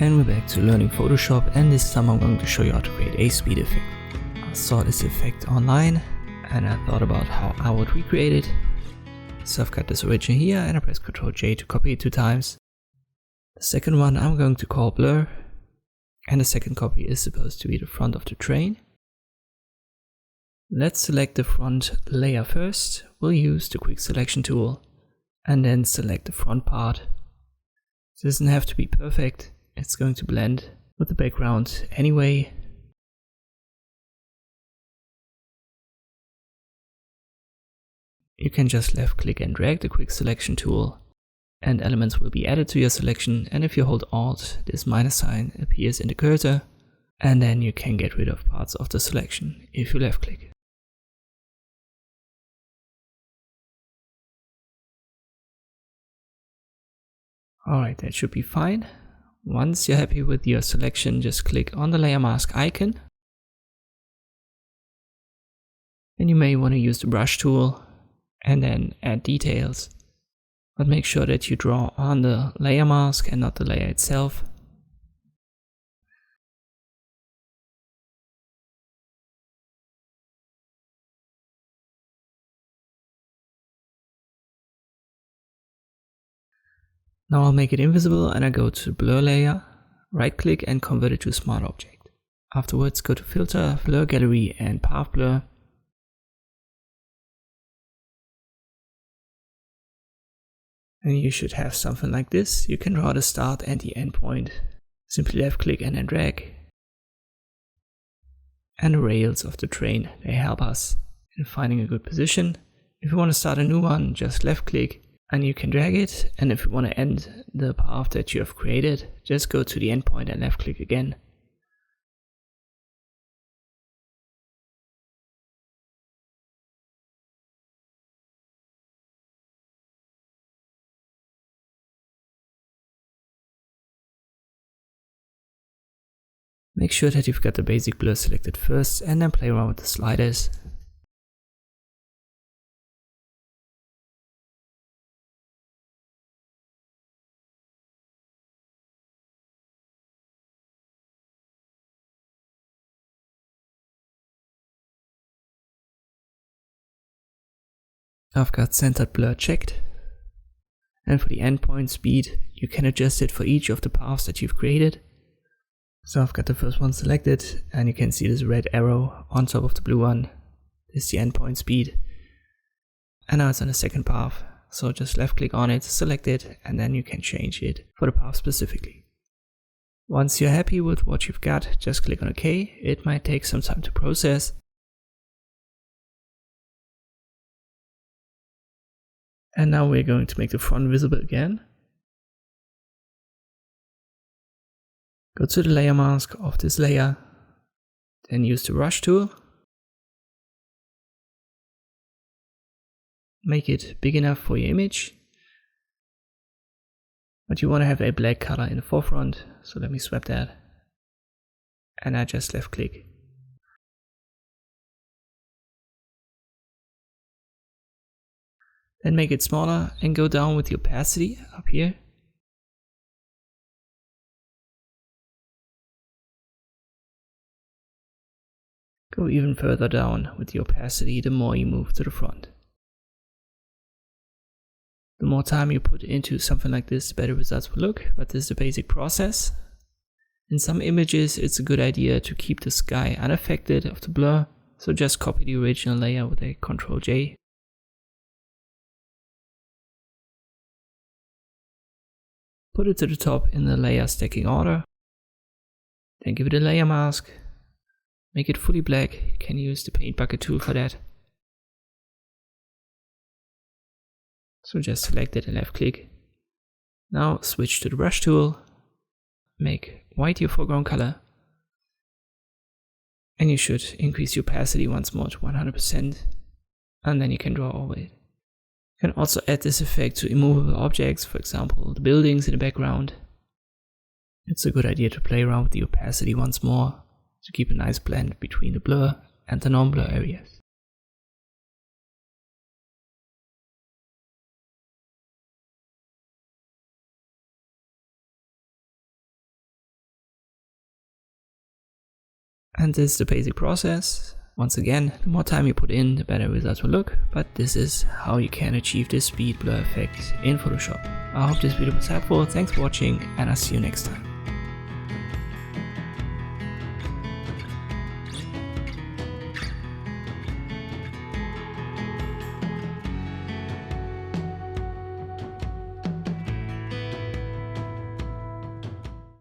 And we're back to learning Photoshop, and this time I'm going to show you how to create a speed effect. I saw this effect online and I thought about how I would recreate it. So I've got this origin here and I press Ctrl J to copy it 2 times. The second one I'm going to call blur, and the second copy is supposed to be the front of the train. Let's select the front layer first. We'll use the quick selection tool and then select the front part. It doesn't have to be perfect, it's going to blend with the background anyway. You can just left click and drag the quick selection tool and elements will be added to your selection, and if you hold Alt, this minus sign appears in the cursor, and then you can get rid of parts of the selection if you left click. Alright, that should be fine. Once you're happy with your selection, just click on the layer mask icon. And you may want to use the brush tool and then add details. But make sure that you draw on the layer mask and not the layer itself. Now I'll make it invisible and I go to blur layer, right click and convert it to smart object. Afterwards go to filter, blur gallery and path blur. And you should have something like this. You can draw the start and the end point. Simply left click and then drag. And the rails of the train, they help us in finding a good position. If you want to start a new one, just left click and you can drag it. And if you want to end the path that you have created, just go to the end point and left click again. Make sure that you've got the basic blur selected first and then play around with the sliders. I've got centered blur checked. And for the endpoint speed, you can adjust it for each of the paths that you've created. So I've got the first one selected and you can see this red arrow on top of the blue one. This is the endpoint speed. And now it's on the second path. So just left click on it, select it, and then you can change it for the path specifically. Once you're happy with what you've got, just click on OK. It might take some time to process. And now we're going to make the front visible again. Go to the layer mask of this layer, then use the brush tool. Make it big enough for your image. But you want to have a black color in the forefront, so let me swap that. And I just left click. Then make it smaller and go down with the opacity up here. Go even further down with the opacity the more you move to the front. The more time you put into something like this, the better results will look, but this is the basic process. In some images it's a good idea to keep the sky unaffected of the blur, so just copy the original layer with a Ctrl J. Put it to the top in the layer stacking order. Then give it a layer mask. Make it fully black. You can use the paint bucket tool for that. So just select it and left click. Now switch to the brush tool. Make white your foreground color. And you should increase the opacity once more to 100%. And then you can draw over it. You can also add this effect to immovable objects, for example the buildings in the background. It's a good idea to play around with the opacity once more to keep a nice blend between the blur and the non-blur areas. And this is the basic process. Once again, the more time you put in, the better results will look, but this is how you can achieve this speed blur effect in Photoshop. I hope this video was helpful, thanks for watching, and I'll see you next time.